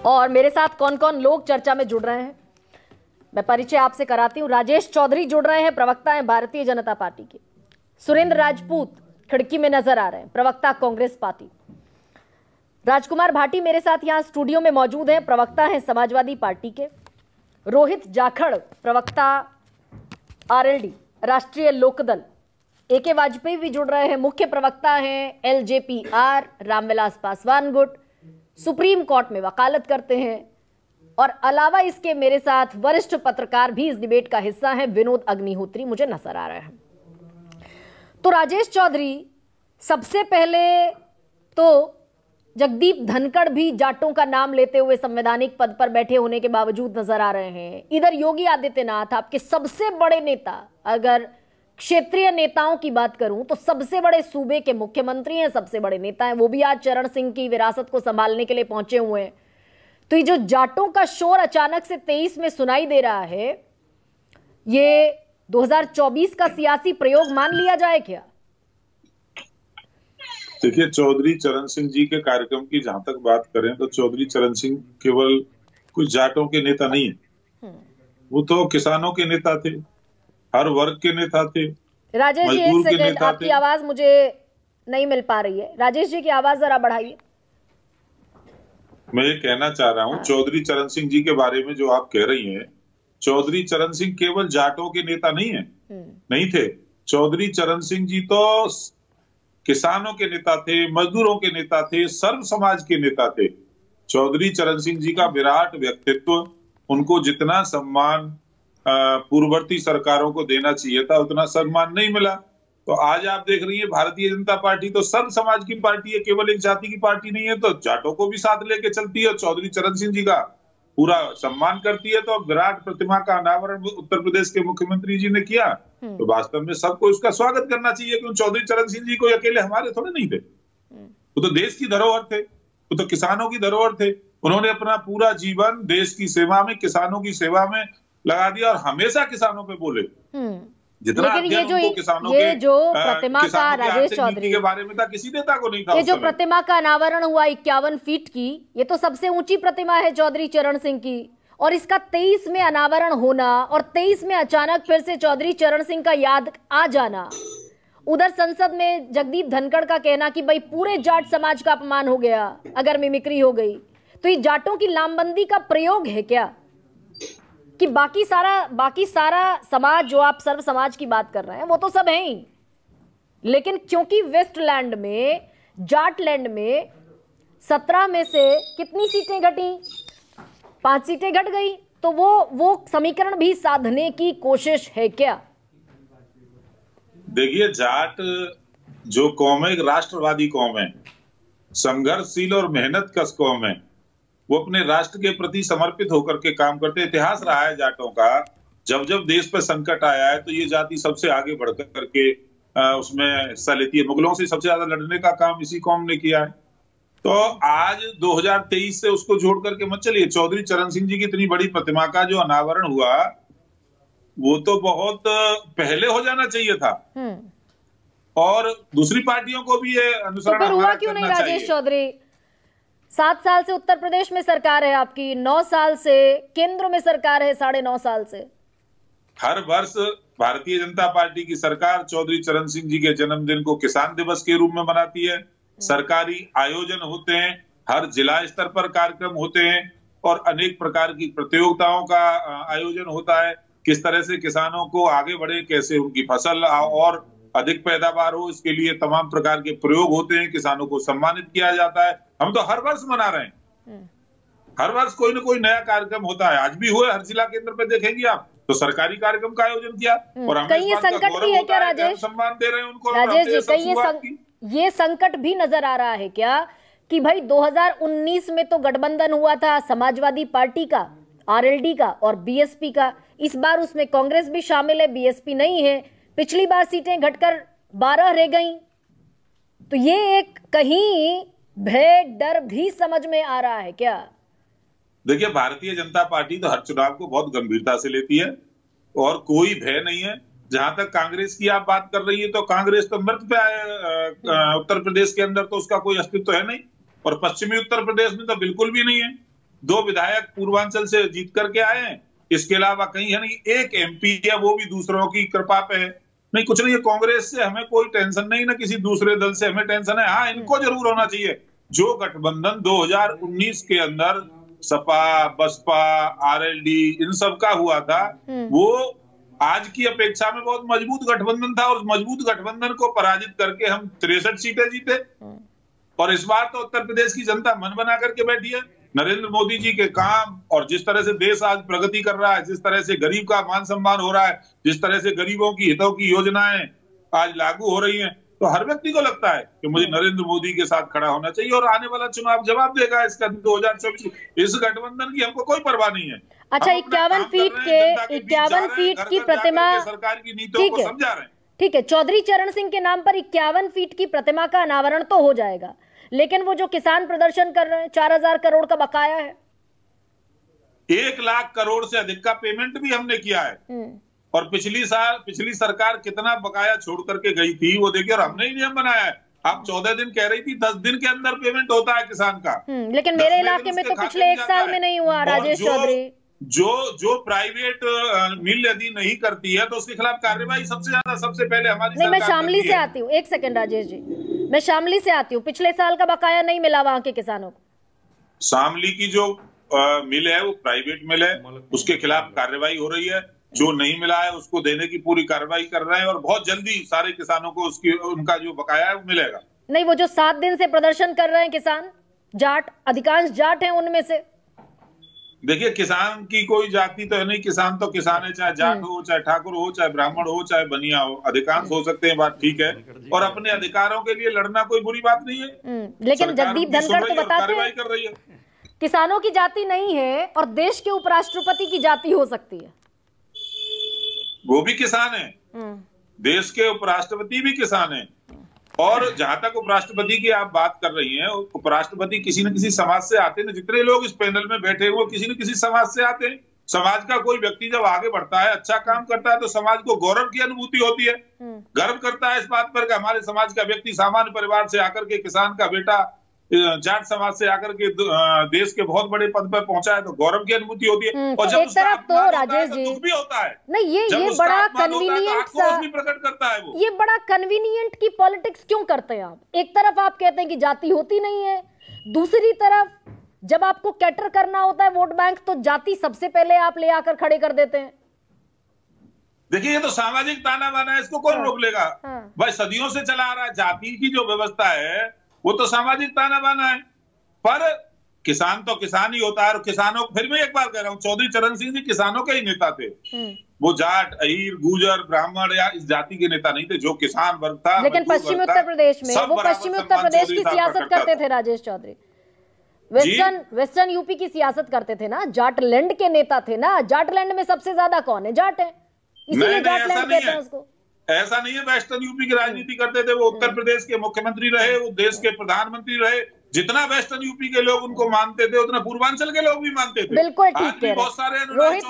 और मेरे साथ कौन कौन लोग चर्चा में जुड़ रहे हैं मैं परिचय आपसे कराती हूं। राजेश चौधरी जुड़ रहे हैं, प्रवक्ता हैं भारतीय जनता पार्टी के। सुरेंद्र राजपूत खिड़की में नजर आ रहे हैं, प्रवक्ता कांग्रेस पार्टी। राजकुमार भाटी मेरे साथ यहां स्टूडियो में मौजूद हैं, प्रवक्ता हैं समाजवादी पार्टी के। रोहित जाखड़ प्रवक्ता आरएलडी राष्ट्रीय लोकदल। एके वाजपेयी भी जुड़ रहे हैं, मुख्य प्रवक्ता हैं एलजेपीआर रामविलास पासवान गुट, सुप्रीम कोर्ट में वकालत करते हैं। और अलावा इसके मेरे साथ वरिष्ठ पत्रकार भी इस डिबेट का हिस्सा हैं, विनोद अग्निहोत्री मुझे नजर आ रहे हैं। तो राजेश चौधरी, सबसे पहले तो जगदीप धनखड़ भी जाटों का नाम लेते हुए संवैधानिक पद पर बैठे होने के बावजूद नजर आ रहे हैं। इधर योगी आदित्यनाथ, आपके सबसे बड़े नेता, अगर क्षेत्रीय नेताओं की बात करूं तो सबसे बड़े सूबे के मुख्यमंत्री हैं, सबसे बड़े नेता हैं, वो भी आज चरण सिंह की विरासत को संभालने के लिए पहुंचे हुए हैं। तो ये जो जाटों का शोर अचानक से 23 में सुनाई दे रहा है, ये 2024 का सियासी प्रयोग मान लिया जाए क्या? देखिए, चौधरी चरण सिंह जी के कार्यक्रम की जहां तक बात करें तो चौधरी चरण सिंह केवल कुछ जाटों के नेता नहीं है, वो तो किसानों के नेता थे, हर वर्ग के नेता थे। राजेश जी एक सेकंड, आपकी आवाज मुझे नहीं मिल पा रही है। राजेश जी की आवाज जरा बढ़ाइए। मैं ये कहना चाह रहा हूँ, चौधरी चरण सिंह जी के बारे में जो आप कह रही हैं, चौधरी चरण सिंह केवल जाटों के नेता नहीं है, नहीं थे। चौधरी चरण सिंह जी तो किसानों के नेता थे, मजदूरों के नेता थे, सर्व समाज के नेता थे। चौधरी चरण सिंह जी का विराट व्यक्तित्व, उनको जितना सम्मान पूर्ववर्ती सरकारों को देना चाहिए था उतना सम्मान नहीं मिला। तो आज आप देख रही है भारतीय जनता पार्टी तो सर्व समाज की पार्टी है, केवल एक जाति की पार्टी नहीं है। तो जाटों को भी साथ लेके चलती है, चौधरी चरण सिंह जी का पूरा सम्मान करती है। तो विराट प्रतिमा का अनावरण उत्तर प्रदेश के मुख्यमंत्री जी ने किया, तो वास्तव में सबको उसका स्वागत करना चाहिए, क्योंकि चौधरी चरण सिंह जी को अकेले हमारे थोड़े नहीं थे, वो तो देश की धरोहर थे, वो तो किसानों की धरोहर थे। उन्होंने अपना पूरा जीवन देश की सेवा में, किसानों की सेवा में लगा दिया और हमेशा किसानों पे बोले। जितना ये जो प्रतिमा का राजेश चौधरी के बारे में था, किसी नेता को नहीं था। ये जो प्रतिमा का अनावरण हुआ 51 फीट की, ये तो सबसे ऊंची प्रतिमा है चौधरी चरण सिंह की, और इसका 23 में अनावरण होना और 23 में अचानक फिर से चौधरी चरण सिंह का याद आ जाना। उधर संसद में जगदीप धनखड़ का कहना कि भाई पूरे जाट समाज का अपमान हो गया अगर मिमिक्री हो गई। तो ये जाटों की लामबंदी का प्रयोग है क्या, कि बाकी सारा समाज, जो आप सर्व समाज की बात कर रहे हैं, वो तो सब है ही, लेकिन क्योंकि वेस्टलैंड में, जाटलैंड में 17 में से कितनी सीटें घटी, 5 सीटें घट गई, तो वो समीकरण भी साधने की कोशिश है क्या? देखिए, जाट जो कौम है, एक राष्ट्रवादी कौम है, संघर्षशील और मेहनतकश कौम है। वो अपने राष्ट्र के प्रति समर्पित होकर के काम करते। इतिहास रहा है जाटों का, जब जब देश पर संकट आया है तो ये जाति सबसे आगे बढ़ करके उसमें हिस्सा लेती है। मुगलों से सबसे ज्यादा लड़ने का काम इसी कौम ने किया है। तो आज 2023 से उसको जोड़ करके मत चलिए। चौधरी चरण सिंह जी की इतनी बड़ी प्रतिमा का जो अनावरण हुआ, वो तो बहुत पहले हो जाना चाहिए था, और दूसरी पार्टियों को भी ये अनुसरण तो हुआ क्यों नहीं? राजेश चौधरी, 7 साल से उत्तर प्रदेश में सरकार है आपकी, 9 साल से केंद्र में सरकार है, 9.5 साल से। हर वर्ष भारतीय जनता पार्टी की सरकार चौधरी चरण सिंह जी के जन्मदिन को किसान दिवस के रूप में मनाती है। सरकारी आयोजन होते हैं, हर जिला स्तर पर कार्यक्रम होते हैं, और अनेक प्रकार की प्रतियोगिताओं का आयोजन होता है। किस तरह से किसानों को आगे बढ़े, कैसे उनकी फसल और अधिक पैदावार हो, इसके लिए तमाम प्रकार के प्रयोग होते हैं। किसानों को सम्मानित किया जाता है। हम तो हर वर्ष मना रहे हैं, हर वर्ष कोई ना कोई नया कार्यक्रम होता है। आज भी हुए, हर जिला केंद्र पे देखेंगे आप, तो सरकारी कार्यक्रम का आयोजन किया, और हमें कहीं संकट भी है क्या राजेश? सम्मान दे रहे हैं उनको। राजेश जी, कहीं ये संकट भी नजर आ रहा है क्या कि भाई 2019 में तो गठबंधन हुआ था समाजवादी पार्टी का, आरएलडी का और बीएसपी का, इस बार उसमें कांग्रेस भी शामिल है, बीएसपी नहीं है। पिछली बार सीटें घटकर 12 रह गई। तो ये एक कहीं भय, डर भी समझ में आ रहा है क्या? देखिए, भारतीय जनता पार्टी तो हर चुनाव को बहुत गंभीरता से लेती है, और कोई भय नहीं है। जहां तक कांग्रेस की आप बात कर रही है, तो कांग्रेस तो मृत पे आए उत्तर प्रदेश के अंदर, तो उसका कोई अस्तित्व है नहीं, और पश्चिमी उत्तर प्रदेश में तो बिल्कुल भी नहीं है। 2 विधायक पूर्वांचल से जीत करके आए हैं, इसके अलावा कहीं है नहीं। एक एमपी है, वो भी दूसरों की कृपा पे है। नहीं, कुछ नहीं है। कांग्रेस से हमें कोई टेंशन नहीं, ना किसी दूसरे दल से हमें टेंशन है। हाँ, इनको जरूर होना चाहिए। जो गठबंधन 2019 के अंदर सपा, बसपा, आरएलडी इन सब का हुआ था, वो आज की अपेक्षा में बहुत मजबूत गठबंधन था, और मजबूत गठबंधन को पराजित करके हम 63 सीटें जीते। और इस बार तो उत्तर प्रदेश की जनता मन बना करके बैठी है। नरेंद्र मोदी जी के काम और जिस तरह से देश आज प्रगति कर रहा है, जिस तरह से गरीब का मान सम्मान हो रहा है, जिस तरह से गरीबों की हितों की योजनाएं आज लागू हो रही हैं, तो हर व्यक्ति को लगता है कि मुझे नरेंद्र मोदी के साथ खड़ा होना चाहिए, और आने वाला चुनाव जवाब देगा इसका। 2024 इस गठबंधन की हमको कोई परवाह नहीं है। अच्छा, 51 फीट की प्रतिमा सरकार की नीतियों को समझा रहे हैं। ठीक है, चौधरी चरण सिंह के नाम पर 51 फीट की प्रतिमा का अनावरण तो हो जाएगा, लेकिन वो जो किसान प्रदर्शन कर रहे हैं, 4000 करोड़ का बकाया है। 1 लाख करोड़ से अधिक का पेमेंट भी हमने किया है। और पिछली सरकार कितना बकाया छोड़ करके गई थी वो देखिए, और हमने ही नियम बनाया है। आप 14 दिन कह रही थी, 10 दिन के अंदर पेमेंट होता है किसान का। लेकिन मेरे इलाके में तो पिछले 1 साल में नहीं हुआ। राजेश चौधरी, जो प्राइवेट मिल यदि नहीं करती है तो उसके खिलाफ कार्रवाई सबसे पहले हमारी नहीं, मैं शामली से आती हूँ। 1 सेकंड राजेश जी, मैं शामली से आती हूँ। पिछले साल का बकाया नहीं मिला वहां के किसानों को। शामली की जो मिल है वो प्राइवेट मिल है, उसके खिलाफ कार्रवाई हो रही है। जो नहीं मिला है उसको देने की पूरी कार्रवाई कर रहे हैं, और बहुत जल्दी सारे किसानों को उनका जो बकाया है वो मिलेगा। नहीं, वो जो 7 दिन से प्रदर्शन कर रहे हैं किसान, जाट, अधिकांश जाट हैं उनमें से। देखिए, किसान की कोई जाति तो है नहीं, किसान तो किसान है, चाहे जाट हो, चाहे ठाकुर हो, चाहे ब्राह्मण हो, चाहे बनिया हो, अधिकांश हो सकते हैं, बात ठीक है। और अपने अधिकारों के लिए लड़ना कोई बुरी बात नहीं है। लेकिन जगदीप धनखड़ तो बताते हैं कर रही है किसानों की जाति नहीं है और देश के उपराष्ट्रपति की जाति हो सकती है। वो भी किसान है, देश के उपराष्ट्रपति भी किसान है। और जहां तक उपराष्ट्रपति की आप बात कर रही हैं, उपराष्ट्रपति किसी न किसी समाज से आते हैं। जितने लोग इस पैनल में बैठे हुए किसी न किसी समाज से आते हैं। समाज का कोई व्यक्ति जब आगे बढ़ता है, अच्छा काम करता है, तो समाज को गौरव की अनुभूति होती है, गर्व करता है इस बात पर कि हमारे समाज का व्यक्ति सामान्य परिवार से आकर के, किसान का बेटा जाट समाज से आकर के देश के बहुत बड़े पद पर पहुंचा है, तो गौरव की अनुभूति होती है। और जब एक तरफ तो राजेश जी दुख भी होता है। नहीं, ये बड़ा कन्वीनियंट प्रकट करता है। वो ये बड़ा कन्वीनियंट की पॉलिटिक्स क्यों करते हैं आप? एक तरफ आप कहते हैं कि जाति होती नहीं है, दूसरी तरफ जब आपको कैटर करना होता है वोट बैंक, तो जाति सबसे पहले आप ले आकर खड़े कर देते हैं। देखिए, ये तो सामाजिक ताना बाना है, इसको कौन रोक लेगा? भाई सदियों से चला आ रहा है। जाति की जो व्यवस्था है वो तो सामाजिक ताना बाना है, पर किसान तो किसान ही होता है। और किसानों, फिर मैं एक बार कह रहा हूँ, चौधरी चरण सिंह जी किसानों के ही नेता थे। वो जाट, अहीर, गुर्जर, ब्राह्मण या इस जाति के नेता नहीं थे। जो किसान वर्ग था, लेकिन पश्चिमी उत्तर प्रदेश में वो पश्चिमी उत्तर प्रदेश की सियासत करते थे राजेश चौधरी। वेस्टर्न यूपी की सियासत करते थे ना, जाटलैंड के नेता थे ना। जाटलैंड में सबसे ज्यादा कौन है? जाट है, इसीलिए जाटलैंड कहते हैं उसको। ऐसा नहीं है। वेस्टर्न यूपी की राजनीति करते थे वो। उत्तर प्रदेश के मुख्यमंत्री रहे, वो देश के प्रधानमंत्री रहे। जितना वेस्टर्न यूपी के लोग उनको मानते थे, उतना पूर्वांचल के लोग भी मानते थे। बिल्कुल ठीक है। बहुत सारे